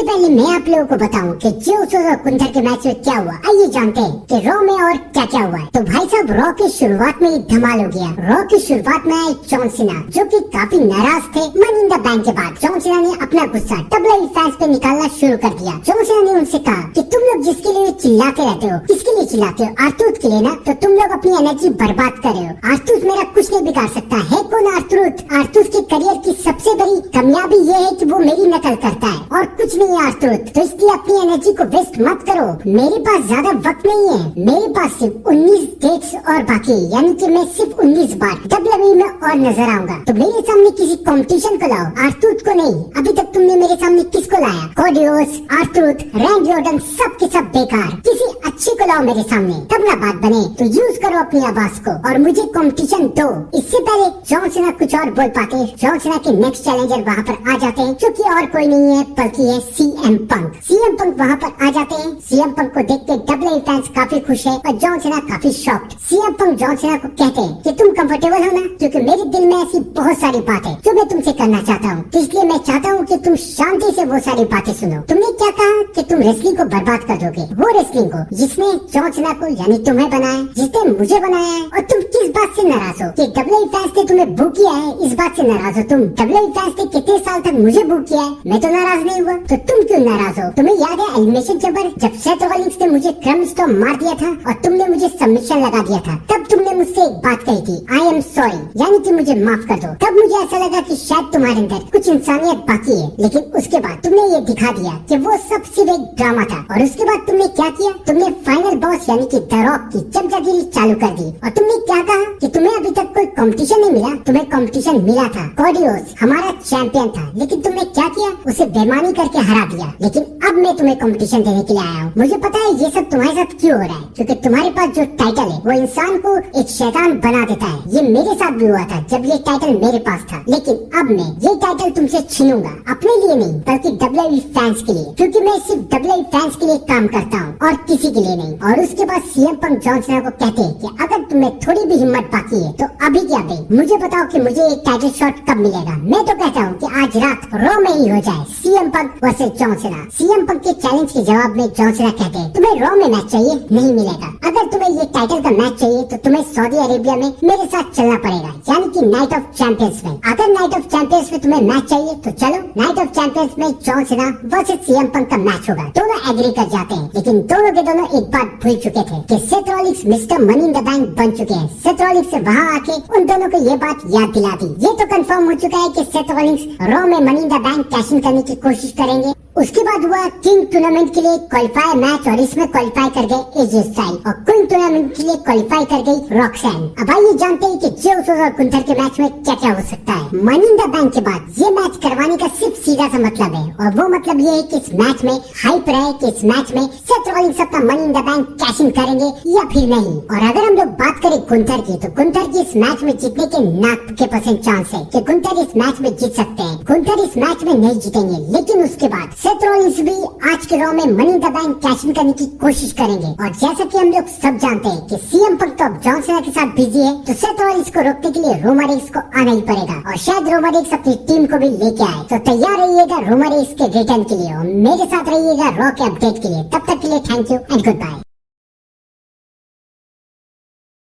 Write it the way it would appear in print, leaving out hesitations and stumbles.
पहले मैं आप लोगों को बताऊं कि जे उसो और गुंथर के मैच में क्या हुआ, आइए जानते हैं कि रॉ में और क्या क्या हुआ है। तो भाई साहब, रॉ की शुरुआत में ही धमाल हो गया। रॉ की शुरुआत में आए जॉन सीना, जो कि काफी नाराज थे मनी इन द बैंक के बाद। जॉन सीना ने अपना गुस्सा WWE फैंस पे निकालना शुरू कर दिया। जॉन सीना ने उनसे कहा कि तुम लोग जिसके लिए चिल्लाते रहते हो, किसके लिए चिल्लाते हो? आर्थरूथ के लिए ना? तो तुम लोग अपनी एनर्जी बर्बाद कर रहे हो। आर्थरूथ मेरा कुछ नहीं बिगाड़ सकता है। कौन आर्थरूथ? आर्थरूथ के करियर की सबसे बड़ी कामयाबी ये है कि वो मेरी नकल करता है और कुछ नहीं है आर्थरूथ। तो इसलिए अपनी एनर्जी को वेस्ट मत करो। मेरे पास ज्यादा वक्त नहीं है। मेरे पास सिर्फ 19 डेट्स और बाकी, यानी कि मैं सिर्फ 19 बार WWE में और नजर आऊंगा। तो मेरे सामने किसी कंपटीशन को लाओ, आर्थरूथ को नहीं। अभी तक तुमने मेरे सामने किसको लाया? कोडियोस, आर्थरूथ, रैंडी ऑर्टन, सब के सब बेकार। किसी अच्छे को लाओ मेरे सामने, तब ना बात बने। तो यूज करो अपनी आवाज को और मुझे कंपटीशन दो। इससे पहले जॉन सीना कुछ और बोल पाते, जॉन सीना के नेक्स्ट चैलेंजर वहाँ पर आ जाते हैं, जो कि और कोई नहीं है बल्कि है CM पंक। CM पंक वहाँ पर आ जाते हैं। CM पंक को देख के WWE फैंस काफी खुश है और जॉन सीना काफी शॉक्ड। CM पंक जॉन सीना को कहते हैं कि तुम कंफर्टेबल हो ना, क्योंकि मेरे दिल में ऐसी बहुत सारी बातें जो मैं तुमसे करना चाहता हूँ। तो इसलिए मैं चाहता हूँ कि तुम शांति से वो सारी बातें सुनो। तुमने क्या कहा कि तुम रेसलिंग को बर्बाद कर दोगे, वो रेसलिंग को जिसने जॉन सीना को यानी तुम्हें बनाया, जिसने मुझे बनाया है। और तुम किस बात से नाराज हो कि WWE फैंस ने तुम्हें बुक किया है? इस बात से नाराज हो तुम? WWE फैंस ने कितने साल तक मुझे बुक किया है, मैं तो नाराज नहीं हुआ। तो तुम क्यों नाराज हो? तुम्हें याद है एलिमिनेशन चैम्बर जब सेथ रॉलिंस ने मुझे क्रम स्टॉर्म मार दिया था और तुमने मुझे सबमिशन लगा दिया था? तब तुमने मुझसे एक बात कही थी, आई एम सॉरी, यानी कि मुझे माफ कर दो। तब मुझे ऐसा लगा कि शायद तुम्हारे अंदर कुछ इंसानियत बाकी है, लेकिन उसके बाद तुमने ये दिखा दिया कि वो सब सिर्फ एक ड्रामा था। और उसके बाद तुमने क्या किया? तुमने फाइनल बॉस यानी कि द रॉक की चमचागिरी चालू कर दी। और तुमने क्या कहा कि तुम्हें अभी तक कोई कंपटीशन नहीं मिला? तुम्हें कंपटीशन मिला था। कोडियोस हमारा चैंपियन था, लेकिन तुमने क्या किया? उसे बेईमानी करके हरा दिया। लेकिन अब मैं तुम्हें कंपटीशन देने के लिए आया हूँ। मुझे पता है ये सब तुम्हारे साथ क्यों हो रहा है, क्योंकि तुम्हारे पास जो टाइटल है वो इंसान को एक शैतान बना देता है। ये मेरे साथ भी हुआ था जब ये टाइटल मेरे पास था, लेकिन अब मैं ये टाइटल तुमसे छीनूंगा, अपने लिए नहीं बल्कि WWE फैंस के लिए, क्योंकि मैं सिर्फ WWE फैंस के लिए काम करता हूँ और किसी के लिए नहीं। और उसके बाद CM पंक जॉन सीना को कहते हैं कि अगर तुम्हें थोड़ी भी हिम्मत बाकी है तो अभी क्या भाई मुझे बताओ कि मुझे एक टाइटल शॉट कब मिलेगा। मैं तो कहता हूँ कि आज रात रॉ में ही हो जाए, CM पंक वर्सेस जॉन सीना। CM पंक के चैलेंज के जवाब में जॉन सीना कहते हैं तुम्हें रॉ में मैच चाहिए? नहीं मिलेगा। अगर तुम्हें ये टाइटल का मैच चाहिए तो तुम्हें सऊदी अरेबिया में मेरे साथ चलना पड़ेगा, यानी कि नाइट ऑफ चैंपियंस में। अगर नाइट ऑफ चैंपियंस में तुम्हें मैच चाहिए तो चलो, नाइट ऑफ चैंपियंस में जॉन सीना वर्सेस CM पंक का मैच होगा। दोनों एग्री कर जाते हैं, लेकिन दोनों के दोनों एक बात भूल चुके थे कि Seth Rollins mister money in the bank बन चुके हैं। सेथ रॉलिंस से वहाँ आके उन दोनों को ये बात याद दिला दी। ये तो कंफर्म हो चुका है कि सेथ रॉलिंस रॉ में money in the bank cash in करने की कोशिश करेंगे। उसके बाद हुआ किंग टूर्नामेंट के लिए क्वालिफाई मैच और इसमें क्वालिफाई कर गए AJ स्टाइल और क्वीन टूर्नामेंट के लिए क्वालिफाई कर गई रॉक्सैन। अब आइए जानते हैं कि जे उसो और गुंथर के मैच में क्या क्या हो सकता है। मनी इन द बैंक के बाद ये मैच करवाने का सिर्फ सीधा सा मतलब है, और वो मतलब ये है कि इस मैच में हाइप रहे कि इस मैच में सेथ रॉलिंस अपना money in the bank cash in करेंगे या फिर नहीं। और अगर हम लोग बात करें गुंथर की, तो गुंथर की इस मैच में जीतने के 90% चांस है कि गुंथर इस मैच में जीत सकते हैं। गुंथर इस मैच में नहीं जीतेंगे, लेकिन उसके बाद सेथ रॉलिंस भी आज के रॉ में money in the bank cash in करने की कोशिश करेंगे। और जैसा कि हम लोग सब जानते हैं कि CM पंक तो अब जॉन सीना के साथ बिजी है, तो सेथ रॉलिंस को रोकने के लिए रोमन रेंस को आना ही पड़ेगा और शायद रोमन रेंस अपनी टीम को भी लेके आए। तो तैयार रहिएगा रोमन रेंस के रिटर्न के लिए और मेरे साथ रहिएगा रॉ के अपडेट के लिए। तब तक के लिए thank you and good bye.